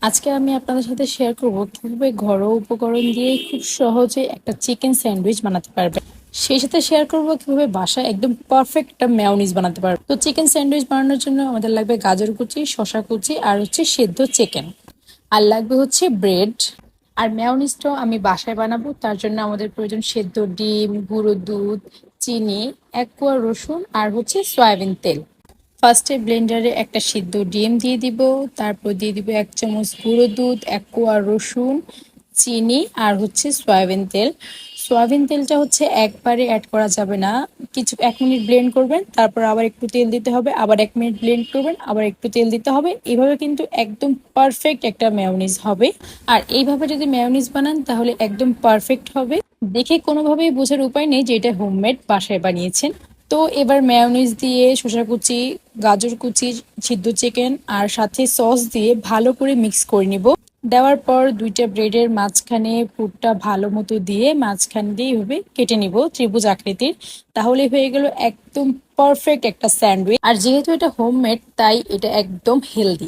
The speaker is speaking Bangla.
আজকে আমি আপনাদের সাথে শেয়ার করব কিভাবে ঘরোয়া উপকরণ দিয়ে খুব সহজে একটা চিকেন স্যান্ডউইচ বানাতে পারবে। সেই সাথে শেয়ার করব কিভাবে বাসায় একদম পারফেক্ট একটা মেয়োনিজ বানাতে পারবে। তো চিকেন স্যান্ডউইচ বানানোর জন্য আমাদের লাগবে গাজর কুচি, শসা কুচি আর সেদ্ধ চিকেন। আর লাগবে ব্রেড। আর মেয়োনিজটাও আমি বাসায় বানাবো, তার জন্য আমাদের প্রয়োজন সেদ্ধ ডিম, গুঁড়ো দুধ, চিনি, এক কোয়া রসুন আর সয়াবিন তেল। ফার্স্টে ব্লেন্ডারে একটা সিদ্ধ ডিম দিয়ে দিব, তারপর দিয়ে দিব 1 চামচ গুঁড়ো দুধ, 1 কোয়া রসুন, চিনি আর সয়াবিন তেল। সয়াবিন তেলটা একবারে অ্যাড করা যাবে না, কিছু 1 মিনিট ব্লেন্ড করবেন, তারপর আবার একটু তেল দিতে হবে, আবার 1 মিনিট ব্লেন্ড করবেন, আবার একটু তেল দিতে হবে। এইভাবে কিন্তু একদম পারফেক্ট একটা মেয়োনিজ হবে। আর এইভাবে যদি মেয়োনিজ বানান তাহলে একদম পারফেক্ট হবে। দেখে কোনোভাবেই বোঝার উপায় নেই যে এটা হোমমেড বাসায় বানিয়েছেন। তো এবার মেয়োনিজ দিয়ে শসা কুচি, গাজর কুচি, সিদ্ধ চিকেন আর সাথে সস দিয়ে ভালো করে মিক্স করে নিব। দেওয়ার পর দুইটা ব্রেডের মাঝখানে পুরটা ভালো মতো দিয়ে মাঝখান দিয়ে এভাবে কেটে নিব ত্রিভুজ আকৃতির। তাহলে হয়ে গেল একদম পারফেক্ট একটা স্যান্ডউইচ। আর যেহেতু এটা হোমমেড তাই এটা একদম হেলদি।